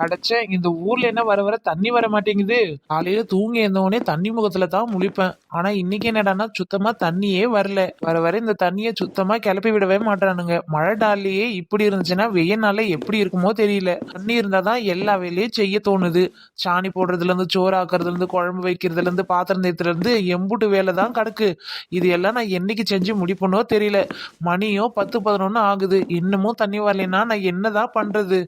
அடைச்சே இந்த ஊர்ல என்ன வர வர தண்ணி வர மாட்டேங்குது. காலையில தூங்கி இருந்தவொடனே தண்ணி முகத்துல தான் முழிப்பேன். ஆனா இன்னைக்கு என்னடான்னா சுத்தமா தண்ணியே வரல. வர வர இந்த தண்ணியை சுத்தமா கிளப்பி விடவே மாட்டானுங்க. மழை நாள்லயே இப்படி இருந்துச்சுன்னா வெய்ய நாள்ல எப்படி இருக்குமோ தெரியல. தண்ணி இருந்தாதான் எல்லா வேலையும் செய்ய தோணுது. சாணி போடுறதுல இருந்து சோறு ஆக்குறதுல இருந்து குழம்பு வைக்கிறதுல இருந்து பாத்திரம் தேய்க்கிறதுல இருந்து எம்புட்டு வேலை தான் கிடக்கு. இது எல்லாம் நான் என்னைக்கு செஞ்சு முடிப்பனோ தெரியல. மணியும் 10-11 ஆகுது. இன்னமும் தண்ணி வரலைன்னா நான் என்னதான் பண்றது?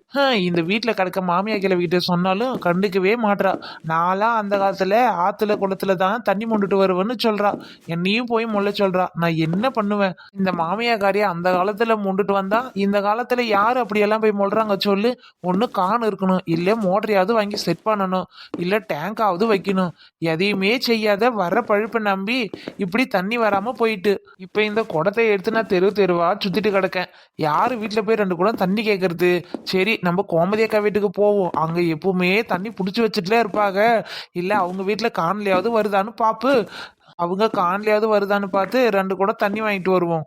இந்த வீட்டுல கிடக்க மாமியா கிட்ட சொன்னாலும் கண்டுக்கவே மாட்றா. நான்லாம் அந்த காலத்துல ஆத்துல குளத்துல தான் தண்ணி மொண்டுட்டு வருவேன்னு சொல்றா. என்னையும் போய் முல்ல சொல்றா. நான் என்ன பண்ணுவேன்? இந்த மாமியாக்காரியா அந்த காலத்துல மொண்டுட்டு வந்தா இந்த காலத்துல யாரு அப்படியெல்லாம் போய் மொல்றாங்க சொல்லு? ஒண்ணு கான் இருக்கணும், இல்ல மோட்டரையாவது வாங்கி செட் பண்ணணும், இல்ல டேங்காவது வைக்கணும். எதையுமே செய்யாத வர பழுப்பை நம்பி இப்படி தண்ணி வராம போயிட்டு இப்ப இந்த குடத்தை எடுத்து நான் தெருவா சுத்திட்டு கிடக்கேன். யாரு வீட்டுல போய் 2 குடம் தண்ணி கேட்கறது? சரி, நம்ம கோமதி அக்கா வீட்டுக்கு போவோம். அங்க எப்பவுமே தண்ணி புடிச்சு வச்சுட்டுல இருப்பாங்க. இல்ல அவங்க வீட்டுல காணலையாவது வருதான்னு பாப்பு. அவங்க காணலையாவது வருதான்னு பார்த்து 2 குடம் தண்ணி வாங்கிட்டு வருவோம்.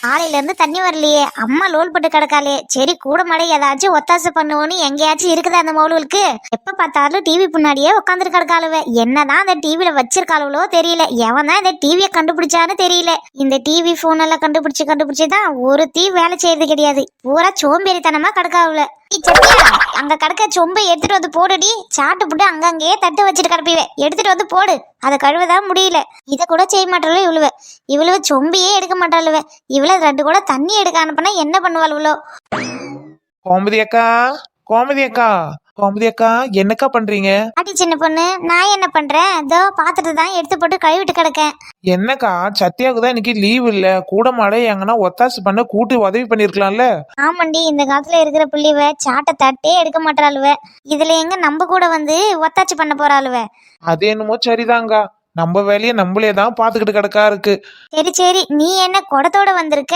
காலையில இருந்து தண்ணி வரலையே, அம்மா லோல் போட்டு கிடக்காளே. சரி கூட மழை ஏதாச்சும் ஒத்தாசை பண்ணுவோன்னு எங்கேயாச்சும் இருக்குதா அந்த மவுளுக்கு? எப்ப பார்த்தாலும் டிவி பின்னாடியே உட்காந்துட்டு கிடக்காளுவ. என்னதான் அந்த டிவில வச்சிருக்காளோ தெரியல. எவன் தான் இந்த டிவியை கண்டுபிடிச்சான்னு தெரியல. இந்த டிவி போன் எல்லாம் கண்டுபிடிச்சுதான் ஒரு தீ வேலை செய்யறது கிடையாது. பூரா சோம்பேறித்தனமா கிடக்காவுல. சத்தியா, அங்க கிடக்க சொம்பை எடுத்துட்டு வந்து போடுடி. சாட்டு புட்டு அங்கங்கேயே தட்டு வச்சுட்டு கிடப்பிவே, எடுத்துட்டு வந்து போடு. அதை கழுவதான் முடியல. இதை கூட செய்ய மாட்டாளோ இவ்வளவு சொம்பியே எடுக்க மாட்டாளுவ. இவ்வளவு 2 கூட தண்ணி எடுக்க அனுப்புனா என்ன பண்ணுவாளுவளோ? கோமதி அக்கா, கோமதி அக்கா, கோமதி அக்கா, என்னக்கா பண்றீங்க? அடி சின்ன பொண்ணு, நான் என்ன பண்றேன்? இதோ பாத்துட்டு தான் எடுத்து போட்டு கழுவிட்டு கிடக்கேன். என்னக்கா, சத்யாவுக்கு தான் இன்னைக்கு லீவ் இல்ல. கூட மாட எங்கன்னா ஒத்தாசு பண்ண கூட்டு உதவி பண்ணிருக்கலாம்ல? ஆமாண்டி, இந்த காலத்துல இருக்கிற புள்ளிவ சாட்டை தட்டே எடுக்க மாட்டாளுவ. இதுல எங்க நம்ம கூட வந்து ஒத்தாச்சு பண்ண போறாளுவ? அது என்னமோ சரிதாங்க. நம்ம வேலையை நம்மளே தான் பாத்துக்கிட்டு கிடக்கா இருக்கு. சரி, நீ என்ன குடத்தோட வந்திருக்க?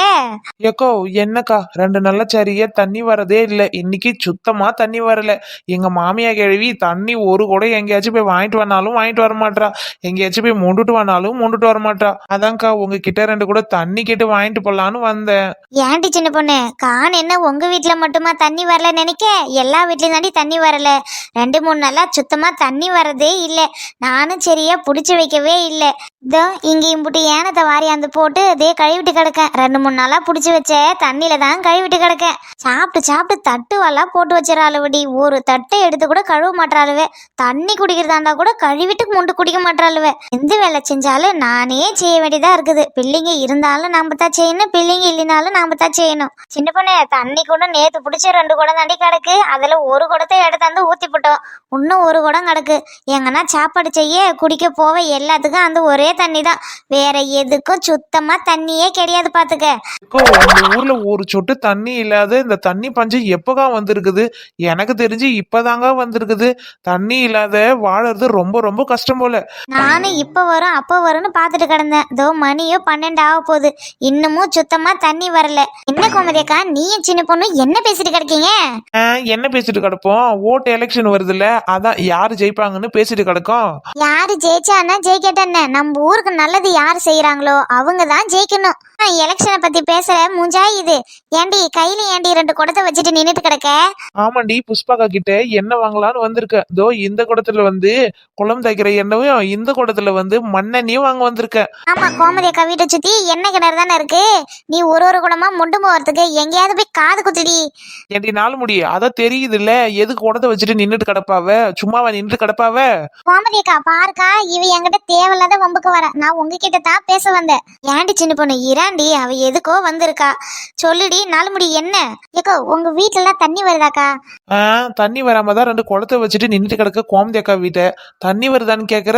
ஏக்கோ, என்னக்கா 2 நல்ல சரியா தண்ணி வரதே இல்ல. இன்னைக்கு சுத்தமா தண்ணி வரல. எங்க மாமியா கிழவி தண்ணி ஒரு குடம் எங்கேயாச்சும் போய் வாங்கிட்டு வந்தாலும் வாங்கிட்டு வர மாட்டா. எங்கேயாச்சும் போய் மொண்டுட்டு வந்தாலும் மொண்டுட்டு வர மாட்டா. அதான்க்கா உங்ககிட்ட 2 குடம் தண்ணி கேட்டு வாங்கிட்டு போலான்னு வந்தேன். ஏன்டி சின்ன பொண்ணு, கான் என்ன உங்க வீட்டுல மட்டுமா தண்ணி வரல நினைக்க? எல்லா வீட்லயும் தாண்டி தண்ணி வரல. 2-3 நாளா சுத்தமா தண்ணி வரதே இல்ல. நானும் சரியா புடிச்சு வைக்கவே இல்ல. இதோ இங்க இம்புட்டு ஏனத்தை வாரியாந்து போட்டு அதே கழுவிட்டு கிடக்கேன். 2-3 நாளா புடிச்சு வச்ச தண்ணியில தான் கழுவிட்டு கிடக்கேன். சாப்பிட்டு தட்டுவெல்லாம் போட்டு வச்சிடறாளுவடி. ஒரு தட்டை எடுத்து கூட கழுவ மாட்டாளுவே. தண்ணி குடிக்கிறதாண்டா கூட கழுவிட்டு முண்டு குடிக்க மாட்டாளுவே. எந்த வேலை செஞ்சாலும் நானே செய்ய வேண்டியதா இருக்குது. பிள்ளைங்க இருந்தாலும் நாம தான் செய்யணும், பிள்ளைங்க இல்லைனாலும் நாம தான் செய்யணும். சின்ன பொண்ணு, தண்ணி கூட நேத்து பிடிச்ச 2 குடம் தாண்டி கிடக்கு. அதுல ஒரு குடத்தை எடுத்தாந்து ஊத்தி போட்டோம். இன்னும் ஒரு குடம் கிடக்கு. எங்கன்னா சாப்பாடு செய்ய குடிக்க போவ எல்லாத்துக்கும் அந்த ஒரே தண்ணி தான். வேற எதுக்கும் சுத்தமா தண்ணியே கிடையாது பாத்துக்க. இந்த ஊர்ல ஒரு சொட்டு தண்ணி இல்லாத இந்த தண்ணி பஞ்சம் எப்பகா வந்திருக்குது? எனக்கு தெரிஞ்சு இப்பதாங்க வந்திருக்குது. தண்ணி இல்லாத வாழறது ரொம்ப ரொம்ப கஷ்டம் போல. நானும் இப்ப வரும் அப்ப வரும்னு பாத்துட்டு கிடந்தேன். இதோ மணியோ 12 ஆக போகுது, இன்னமும் சுத்தமா தண்ணி வரல. என்ன கோமதியக்கா, நீயும் சின்ன பொண்ணு என்ன பேசிட்டு கிடக்கீங்க? என்ன பேசிட்டு கிடப்போம்? ஓட்டு எலெக்ஷன் வருதுல்ல, அதான் யாரு ஜெயிப்பாங்கன்னு பேசிட்டு கிடக்கும். யாரு ஜெயிச்சான்னா ஜெயிக்கட்டேன்னு, நம்ம ஊருக்கு நல்லது யாரு செய்யறாங்களோ அவங்க தான் ஜெயிக்கணும். எலெக்ஷனை பத்தி பேசுற மூஞ்சா இது? ஏண்டி கையில 2 குடத்தை வச்சுட்டு நின்னுட்டு கிடக்க? ஆமாண்டி, புஷ்பாக்கா கிட்ட என்ன வாங்கலான்னு வந்திருக்க. இதோ இந்த குடத்துல வந்து குளம் தைக்கிற எண்ணெயும், இந்த குடத்துல வந்து மண்ணெண்ணையும் வாங்க வந்திருக்க. ஆமா, கோமதி அக்கா வீட்டை சுத்தி எண்ணெய் கிணறு தானே இருக்கு. நீ ஒரு குடமா முண்டு போறதுக்கு எங்கேயாவது போய் காது குத்துடி. ஏண்டி நாலு முடி, அதான் தெரியுது இல்ல எதுக்கு குடத்தை வச்சுட்டு நின்னுட்டு கிடப்பாவ? சும்மாவா நின்றுட்டு கிடப்பாவ? கோமதி அக்கா பாருக்கா, இவ என்கிட்ட தேவையில்லாத வம்புக்கு வர. நான் உங்ககிட்ட தான் பேச வந்தேன். ஏண்டி சின்ன பொண்ணு இராண்டி, அவ எதுக்கோ வந்திருக்கா. சொல்லுடி நாலுமுடி, என்ன ஏக்கோ உங்க வீட்டுல எல்லாம் தண்ணி வருதாக்கா? தண்ணி வராம தான் 2 குடத்தை வச்சுட்டு நின்றுட்டு கிடக்க கோமதி அக்கா வீட்டை. தண்ணி வருதான்னு கேக்குற?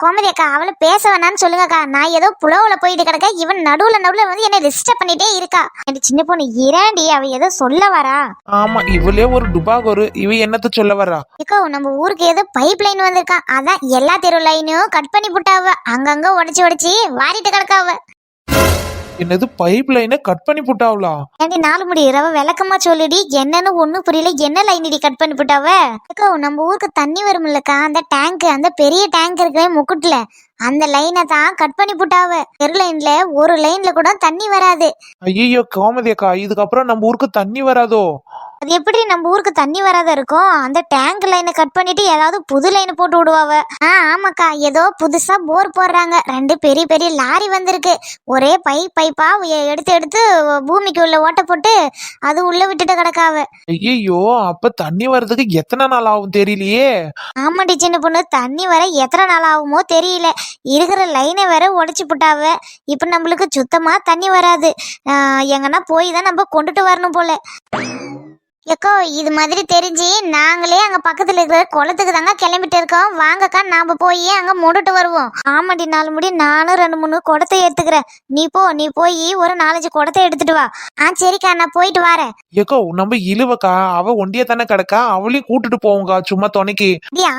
கோமதி அக்கா அவளை பேச வேணான்னு சொல்லுங்கக்கா. நான் ஏதோ புலவுல போயிட்டு கிடக்க, இவன் நடுவுல வந்து என்ன டிஸ்டர்ப் பண்ணிட்டே இருக்கா. என் சின்ன பொண்ணு இராண்டி, அவ ஏதோ சொல்ல வரா. ஆமா, இவளே ஒரு டுபாகோரு. இவ என்னத்த சொல்ல வரா? ஏக்கோ நம்ம ஊருக்கு ஏதோ பைப் லைன் வந்திருக்கா. அதான் எல்லா தெரு லைனையும் கட் பண்ணி புட்டாவ. அங்கங்க உடைச்சு வாரிட்டு கிடக்காவ. என்னது பைப் லைனை கட் பண்ணி போட்டாவளா? ஏண்டி நாலு முடி ரவ விளக்கமா சொல்லிடி, என்னன்னு ஒண்ணும் புரியல. என்ன லைன் இடி கட் பண்ணி போட்டாவ? அக்கா, நம்ம ஊருக்கு தண்ணி வரும் இல்லக்கா, அந்த டேங்க், அந்த பெரிய டேங்க் இருக்கவே முக்குட்டுல, அந்த லைனை தான் கட் பண்ணி போட்டாவ. ஒரு லைன்ல ஒரு லைன்ல கூட தண்ணி வராது. ஐயோ கோமதி அக்கா, இதுக்கப்புறம் நம்ம ஊருக்கு தண்ணி வராதோ? அது எப்படி நம்ம ஊருக்கு தண்ணி வராத இருக்கும்? அந்த டேங்க் லைனை கட் பண்ணிட்டு ஏதாவது புது லைன் போட்டு விடுவாவ. ஆமாக்கா, ஏதோ புதுசா போர் போடுறாங்க. ரெண்டு பெரிய பெரிய லாரி வந்திருக்கு. ஒரே பைப்பா எடுத்து எடுத்து பூமிக்கு உள்ள ஓட்ட போட்டு அது உள்ள விட்டுட்டு கிடக்காவ. ஐயோ, அப்ப தண்ணி வர்றதுக்கு எத்தனை நாள் ஆகும் தெரியலையே. ஆமாடி சின்ன பொண்ணு, தண்ணி வர எத்தனை நாள் ஆகுமோ தெரியல. இருக்கிற லைனை வேற உடைச்சு போட்டாவ. இப்ப நம்மளுக்கு சுத்தமா தண்ணி வராது. எங்கன்னா போய் தான் நம்ம கொண்டுட்டு வரணும் போல. எக்கோ, இது மாதிரி தெரிஞ்சு நாங்களே அங்க பக்கத்துல இருக்கிற குளத்துக்கு தாங்க கிளம்பிட்டு இருக்கோம். வாங்கக்கா, நாம போய் அங்க மூடிட்டு வருவோம். ஆமாடி நாலு முடி, நானும் 2-3 குடத்தை எடுத்துக்கிறேன். நீ போய் ஒரு 4-5 குடத்தை எடுத்துட்டு வா. சரிக்கா, நான் போயிட்டு வரேன். ஏக்கோ, நம்ம இழுவக்கா, அவ ஒண்டியா தானே கிடக்கா, அவளையும் கூட்டிட்டு போவோங்கா சும்மா துணைக்கு.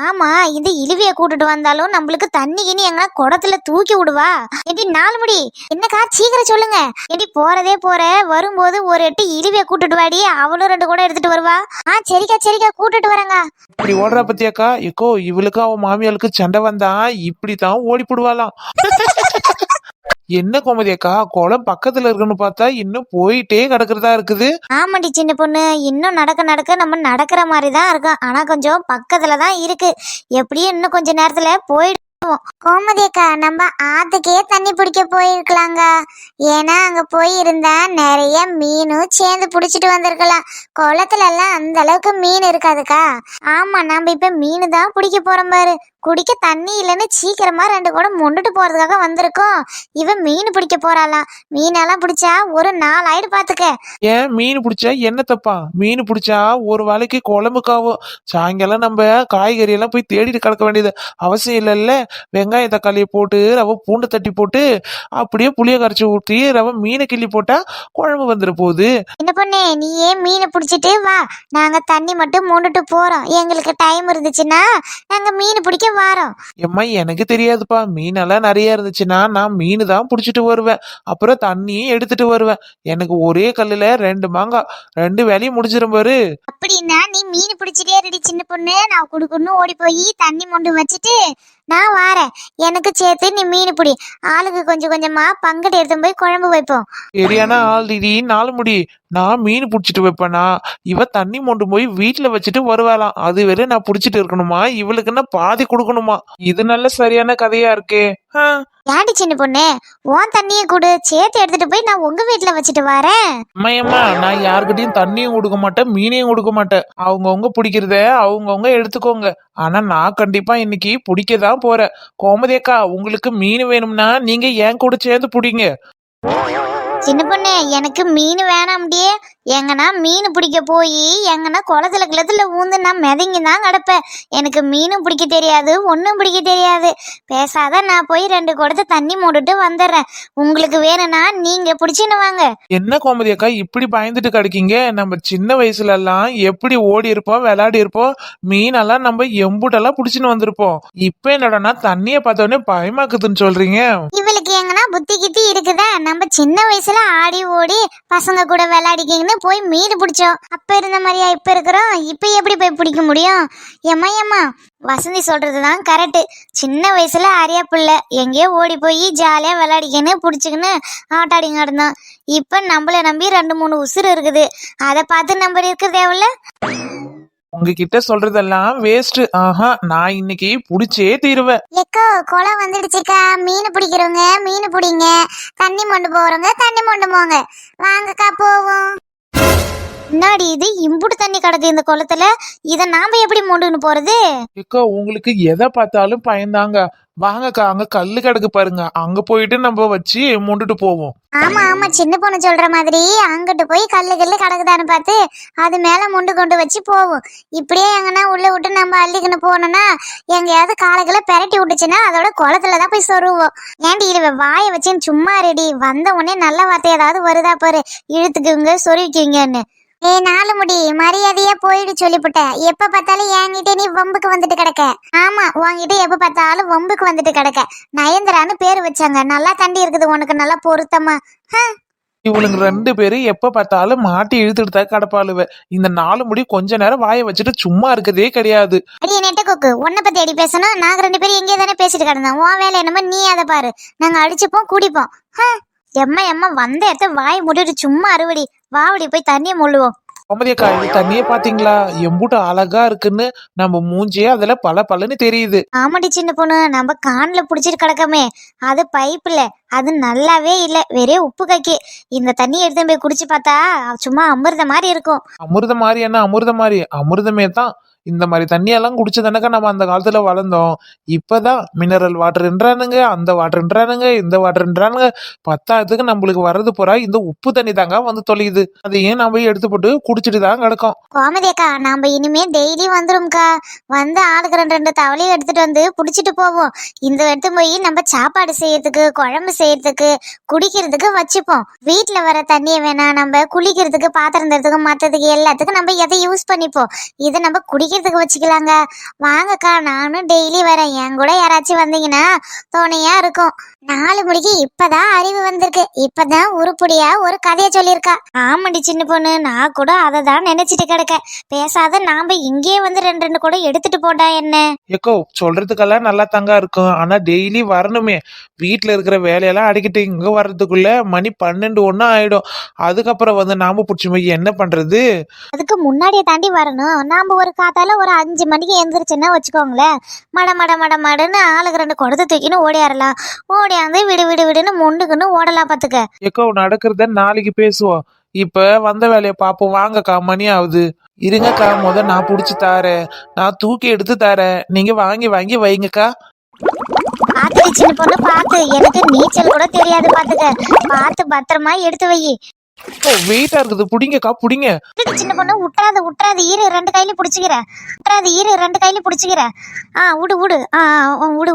ஆமா, இந்த இழுவிய கூட்டிட்டு வந்தாலும் நம்மளுக்கு தண்ணி கிணி எங்க குடத்துல தூக்கி விடுவா. ஏடி நாலு முடி, என்னக்கா சீக்கிரம் சொல்லுங்க. ஏடி போறதே போற, வரும்போது ஒரு 8 இழுவிய கூட்டிட்டு வாடி. அவளும் 2 கூட எடுத்துட்டு வருவா. சரிக்கா கூட்டிட்டு வரேங்க. இப்படி ஓடுறா பத்தியாக்கா. ஏக்கோ, இவளுக்கு அவ மாமியாளுக்கு சண்டை வந்தா இப்படித்தான் ஓடி போடுவாளாம். என்ன கோமதி அக்கா, குளம் பக்கத்துல இருக்குன்னு பார்த்தா இன்னும் போயிட்டே கிடக்குறதா இருக்குது. ஆமாடி சின்ன பொண்ணு, இன்னும் நடக்க நம்ம நடக்கிற மாதிரி தான் இருக்கும். ஆனா கொஞ்சம் பக்கத்துல தான் இருக்கு. எப்படியும் இன்னும் கொஞ்ச நேரத்துல போயிடுவோம். கோமதி அக்கா, நம்ம ஆத்துக்கே தண்ணி பிடிக்க போயிருக்கலாங்க. ஏன்னா அங்க போய் இருந்தா நிறைய மீனும் சேர்ந்து பிடிச்சிட்டு வந்திருக்கலாம். குளத்துல எல்லாம் அந்த அளவுக்கு மீன் இருக்காதுக்கா. ஆமா, நம்ம இப்ப மீன் தான் பிடிக்க போறோம் பாரு. குடிக்க தண்ணி இல்லைன்னு சீக்கிரமா 2 கூட மொண்டுட்டு போறதுக்காக வந்திருக்கோம். இவன் மீன் பிடிக்க போறாளாம். மீனெல்லாம் பிடிச்சா ஒரு 4 ஆயிடு பாத்துக்க. ஏன் மீன் பிடிச்சா என்ன தப்பா? மீன் பிடிச்சா ஒரு வேளைக்கு குழம்புக்காவும். சாயங்காலம் நம்ம காய்கறி எல்லாம் போய் தேடிட்டு கிடக்க வேண்டியது அவசியம் இல்லைல்ல. வெங்காய தக்காளியை போட்டு ரவை பூண்டை தட்டி போட்டு அப்படியே புளிய கரைச்சி ஊற்றி ரவை மீனை கிள்ளி போட்டா குழம்பு வந்துட போகுது. என்ன பொண்ணு, நீ ஏன் மீனை பிடிச்சிட்டு வா, நாங்க தண்ணி மட்டும் மொண்டுட்டு போறோம். எங்களுக்கு டைம் இருந்துச்சுன்னா நாங்க மீன் பிடிக்க வாரோம். எம்மா, எனக்கு தெரியாதுப்பா. மீனெல்லாம் நிறைய இருந்துச்சுன்னா நான் மீன் தான் பிடிச்சிட்டு வருவேன். அப்புறம் தண்ணியும் எடுத்துட்டு வருவேன். எனக்கு ஒரே கல்லுல 2 மாங்காய், 2 வேலையும் முடிச்சிரும் பாரு. அப்படின்னா நீ மீன் பிடிச்சிட்டே ரெடி சின்ன பொண்ணு. நான் குடுக்குன்னு ஓடி போய் தண்ணி மொண்டு வச்சுட்டு நான் வாரேன். எனக்கு சேர்த்து நீ மீன் பிடி. ஆளுக்கு கொஞ்சம் கொஞ்சமா பங்கட்டு எடுத்து போய் குழம்பு வைப்போம். சரியானா ஆல்ரெடி 4 முடி. நான் மீன் பிடிச்சிட்டு வைப்பேனா, இவ தண்ணி மொண்டு போய் வீட்டுல வச்சுட்டு வருவாளாம். அது வரை நான் பிடிச்சிட்டு இருக்கணுமா? இவளுக்குன்னா பாதி கொடுக்கணுமா? இது நல்ல சரியான கதையா இருக்கே. ஏண்டி சின்ன பொண்ணு, உன் தண்ணியை கொடு, சேர்த்து எடுத்துட்டு போய் நான் உங்க வீட்டுல வச்சுட்டு வரேன். அம்மையம்மா, நான் யாருக்கிட்டையும் தண்ணியும் கொடுக்க மாட்டேன், மீனையும் கொடுக்க மாட்டேன். அவங்கவுங்க பிடிக்கிறத அவங்கவுங்க எடுத்துக்கோங்க. ஆனா நான் கண்டிப்பா இன்னைக்கு பிடிக்கதான் போறேன். கோமதி அக்கா, உங்களுக்கு மீன் வேணும்னா நீங்க என் கூட சேர்ந்து பிடிங்க. சின்ன பொண்ணு, எனக்கு மீன் வேணாம்டியே. எங்கன்னா மீன் பிடிக்க போய் எங்கன்னா குளத்துல கிளத்துல ஊந்து நான் மிதங்கி தான் கிடப்பேன். எனக்கு மீனும் பிடிக்க தெரியாது, ஒன்றும் பிடிக்க தெரியாது. பேசாத, நான் போய் 2 குடத்தை தண்ணி மூடிட்டு வந்துடுறேன். உங்களுக்கு வேணும்னா நீங்க பிடிச்சின்னு வாங்க. என்ன கோமதி அக்கா இப்படி பயந்துட்டு கிடக்கீங்க? நம்ம சின்ன வயசுல எல்லாம் எப்படி ஓடி இருப்போம், விளையாடி இருப்போம். மீனெல்லாம் நம்ம எம்புட்டெல்லாம் பிடிச்சின்னு வந்திருப்போம். இப்ப என்னடா தண்ணிய பார்த்தோன்னே பயமாக்குதுன்னு சொல்றீங்க? இவளுக்கு எங்கன்னா புத்தி கித்தி இருக்குதா? நம்ம சின்ன வயசுல ஆடி ஓடி பசங்க கூட விளையாடிக்கிங்கன்னு போய் மீன் பிடிச்சோம். அப்ப இருந்த மாதிரியா இப்ப இருக்கிறோம்? இப்ப எப்படி போய் பிடிக்க முடியும்? ஏம்மா, வசந்தி சொல்றதுதான் கரெக்ட். சின்ன வயசுல அரியா பிள்ளை எங்கேயோ ஓடி போய் ஜாலியா விளையாடிக்கின்னு பிடிச்சிக்கின்னு ஆட்டாடிங்க இருந்தோம். இப்ப நம்மள நம்பி 2-3 உசுறு இருக்குது. அதை பார்த்து நம்ம இருக்க தேவையில்ல. உங்ககிட்ட சொல்றதெல்லாம் வேஸ்ட். நான் இன்னைக்கு புடிச்சே தீருவேன். எக்கோ, குளம் வந்துடுச்சுக்கா. மீன் பிடிக்கிறவங்க மீன் பிடிங்க, தண்ணி மொண்டு போறவங்க தண்ணி மொண்டு போங்க. வாங்கக்கா போவோம். முன்னாடி இது இம்புட்டு தண்ணி கிடக்கு இந்த குளத்துல. இதை நாம எப்படி மொண்டுன்னு போறது? ஏக்கா, உங்களுக்கு எதை பார்த்தாலும் பயந்தாங்க. வாங்கக்கா, அங்க கல்லு கிடக்கு பாருங்க, அங்க போயிட்டு நம்ம வச்சு மொண்டுட்டு போவோம். ஆமா, சின்ன பொண்ணு சொல்ற மாதிரி அங்கிட்டு போய் கல்லு கிடக்குதான்னு பார்த்து அது மேல மொண்டு கொண்டு வச்சு போவோம். இப்படியே எங்கன்னா உள்ள விட்டு நம்ம அள்ளிக்கின்னு போனோம்னா எங்கேயாவது காலைகளை பெரட்டி விட்டுச்சுன்னா அதோட குளத்துலதான் போய் சொருவோம். ஏண்டி இரு, வாயை வச்சுன்னு சும்மா ரெடி. வந்த உடனே நல்ல வார்த்தை ஏதாவது வருதா பாரு, இழுத்துக்குங்க சொருவிக்குவீங்கன்னு. நாலு முடி மரியாதையா போயிடு சொல்லிவிட்ட. எப்ப பார்த்தாலும் என்கிட்ட நீ வம்புக்கு வந்துட்டு கிடக்க. ஆமா, உன்கிட்ட எப்ப பார்த்தாலும் வம்புக்கு வந்துட்டு கிடக்க. நயன்தரான்னு பேரு வச்சாங்க, நல்லா தண்டி இருக்குது உனக்கு, நல்லா பொருத்தமா. இவளுங்க 2 பேரும் எப்ப பார்த்தாலும் மாட்டி இழுத்துட்டு தான் கிடப்பாளுவ. இந்த 4 முடி கொஞ்ச நேரம் வாயை வச்சுட்டு சும்மா இருக்கதே கிடையாது. அடி நெட்ட கொக்கு, உன்னை பத்தி அடி பேசணும். நாங்க 2 பேரும் எங்கே தானே பேசிட்டு கிடந்தோம். உன் வேலை என்னமோ நீ அதை பாரு. நாங்க அடிச்சுப்போம் குடிப்போம். எம்மா வந்த இடத்த வாய் முடிட்டு சும்மா அறுவடி. வாவடி போய் தண்ணியை முள்ளுவோம். கோமதியக்கா, இது தண்ணியே பாத்தீங்களா? எம்பூட்டு அழகா இருக்குன்னு நம்ம மூஞ்சியே அதுல பளபளன்னு தெரியுது. ஆமாடி சின்ன பொண்ணு, நம்ம கான்ல புடிச்சிட்டு கிடக்கமே, அது பைப்புல. அது நல்லாவே இல்ல, வெறே உப்பு கக்கி. இந்த தண்ணி எடுத்து போய் குடிச்சு பார்த்தா சும்மா அமிர்த மாதிரி இருக்கும். அமிர்தம் மாதிரி என்ன அமிர்தம் மாதிரி? அமிர்தமே தான். இந்த மாதிரி தண்ணியெல்லாம் குடிச்சதானக்கா நம்ம அந்த காலத்துல வளர்ந்தோம். இப்பதான் மினரல் வாட்டர்ன்றானுங்க, அந்த வாட்டர்ன்றானுங்க, இந்த வாட்டர்ன்றானுங்க. பத்தாயிரத்துக்கு நம்மளுக்கு வர்றது போறா இந்த உப்பு தண்ணி தாங்க வந்து தொலையுது. அதையும் நம்ம எடுத்து போட்டு குடிச்சிட்டு தான் கிடக்கும். கோமதியக்கா, நாம இனிமே டெய்லி வந்துரும்க்கா. வந்து ஆளுக்கு 2 தவளையும் எடுத்துட்டு வந்து புடிச்சிட்டு போவோம். இந்த எடுத்து போய் நம்ம சாப்பாடு செய்யறதுக்கு, குழம்பு செய்யறதுக்கு, குடிக்கிறதுக்கு வச்சுப்போம். வீட்டுல வர தண்ணியை வேணா நம்ம குளிக்கிறதுக்கு, பாத்திரம் தரத்துக்கு, மற்றதுக்கு எல்லாத்துக்கும் நம்ம எதை யூஸ் பண்ணிப்போம். இதை நம்ம குடிக்கிறதுக்கு வச்சுக்கலாங்க. வாங்கக்கா, நானும் டெய்லி வரேன். என் கூட யாராச்சும் வந்தீங்கன்னா துணையா இருக்கும். 4 மணிக்கு இப்பதான் அறிவு வந்திருக்கு. இப்பதான் உருப்படியா ஒரு கதையை சொல்லியிருக்கா. ஆமாடி சின்ன பொண்ணு, நான் கூட அதை தான் நினைச்சிட்டு கிடக்க. பேசாத நாம இங்கேயே வந்து 2 கூட எடுத்துட்டு போட்டா என்ன? ஏக்கோ, சொல்றதுக்கெல்லாம் நல்லா தாங்க இருக்கும். ஆனா டெய்லி வரணுமே. வீட்டுல இருக்கிற வேலையெல்லாம் அடிக்கிட்டு இங்க வர்றதுக்குள்ள மணி 12 ஆயிடும். அதுக்கப்புறம் வந்து நாம புடிச்சு போய் என்ன பண்றது? அதுக்கு முன்னாடியே தாண்டி வரணும். நாம ஒரு காத்தால ஒரு 5 மணிக்கு எந்திரிச்சுன்னா வச்சுக்கோங்களேன், மடன்னு ஆளுக்கு 2 குடத்தை தூக்கின்னு ஓடியாரலாம். ஓடியாந்து விடு விடு விடுன்னு முண்டுக்குன்னு ஓடலாம் பாத்துக்க. ஏக்கோ, நடக்கிறத நாளைக்கு பேசுவோம். இப்ப வந்த வேலையை பாப்போம். வாங்கக்கா, மணி ஆகுது. இருங்கக்கா, நான் புடிச்சு தாரேன். நான் தூக்கி எடுத்து தரேன். நீங்க வாங்கி வாங்கி வைங்கக்கா. பாத்து சின்ன பொண்ணு, பாத்து. எனக்கு நீச்சல் கூட தெரியாது பாத்துக்க. பார்த்து பத்திரமா எடுத்து வை. ஓ, வெயிட்டா இருக்குது. புடிங்கக்கா, புடிங்க. சின்ன பொண்ணு, விட்டுறாது இரு, 2 கையில புடிச்சுக்கிறேன். விடு விடு.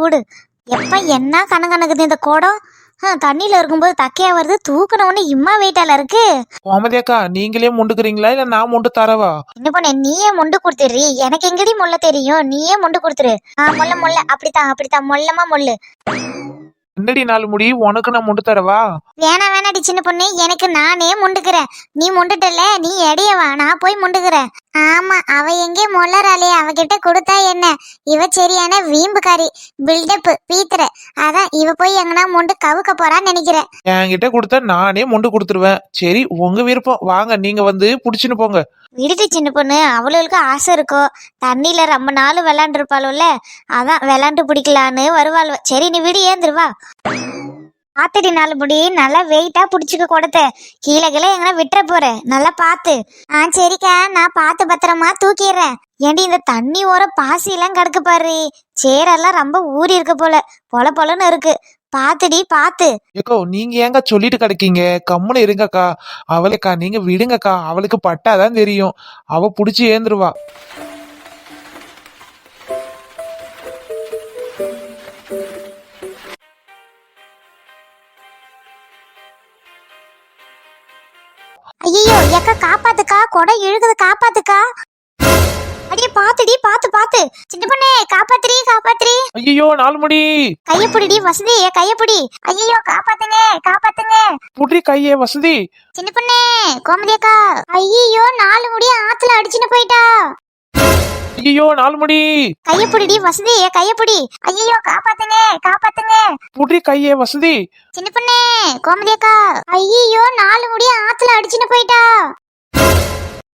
விடு. எப்ப என்ன கணக்குது இந்த குடம். தண்ணியில இருக்கும்போது தக்கையா வருது. தூக்கணும்னு இம்மா வெயிட்டால இருக்கு. கோமதியக்கா, நீங்களே முண்டுக்குறீங்களா இல்ல நான் முண்டு தரவா? என்ன பண்ண, நீயே முண்டு கொடுத்துரு. எனக்கு எங்கடி முள்ள தெரியும், நீயே முண்டு கொடுத்துரு. முள்ள அப்படித்தான் மொல்லமா முள்ளு. என்னடி 4 முடி, உனக்கு நான் முண்டு தரவா? வேணாடி சின்ன பொண்ணு, எனக்கு நானே முண்டுக்கிறேன். நீ முண்டுட்டல, நீ எடையவா, நான் போய் முண்டுக்கிறேன். ஆமா, அவ எங்கே மொல்லறாளே, அவகிட்ட கொடுத்தா என்ன? இவ சரியான வீம்புக்காரி, பில்டப் பீத்துற. அதான் இவ போய் எங்கன்னா முண்டு கவுக்க போறான்னு நினைக்கிறேன். என்கிட்ட கொடுத்தா நானே முண்டு கொடுத்துருவேன். சரி, உங்க விருப்பம். வாங்க, நீங்க வந்து புடிச்சுன்னு போங்க. விடுட்டு சின்ன பொண்ணு, அவளுக்கு ஆசை இருக்கோ. தண்ணியில ரொம்ப நாள் விளாண்டு இருப்பாளுல, அதான் விளாண்டு பிடிக்கலான்னு வருவாள். சரி, நீ விடு, ஏந்துருவா. பாத்துடி 4 முடி, நல்லா வெயிட்டா புடிச்சுக்க கொடுத்த. கீழே எங்கன்னா விட்டுற போற, நல்லா பாத்து. சரிக்கா, நான் பார்த்து பத்திரமா தூக்கிடுறேன். ஏண்டி, இந்த தண்ணி ஓர பாசி எல்லாம் கிடக்கு பாரு. சேரெல்லாம் ரொம்ப ஊறி இருக்கு போல, பொலன்னு இருக்கு. பாத்துடி பாத்து. ஏக்கோ, நீங்க ஏங்க சொல்லிட்டு கிடைக்கீங்க? கம்முன்னு இருங்கக்கா. அவளுக்கா, நீங்க விடுங்கக்கா. அவளுக்கு பட்டாதான் தெரியும். அவ புடிச்சு ஏந்துருவா. ஐயோ, எக்கா காப்பாத்துக்கா, கொடை இழுக்குது, காப்பாத்துக்கா. அடியே பாத்துடி, பாத்து. சின்ன பொண்ணே, காப்பாத்துறி. ஐயோ, 4 முடி. கையப்பிடிடி வசதி, கையப்பிடி. ஐயோ, காப்பாத்துங்க. புடி கையே வசதி. சின்ன பொண்ணே, கோமதியக்கா. ஐயோ, 4 முடி ஆத்துல அடிச்சுன்னு போயிட்டா. ஐயோ, 4 முடி. கையப்பிடிடி வசதி, கையப்பிடி. ஐயோ, காப்பாத்துங்க. புடி கையே வசதி. சின்ன பொண்ணே, கோமதியக்கா. ஐயோ, 4 முடி ஆத்துல அடிச்சுன்னு போயிட்டா.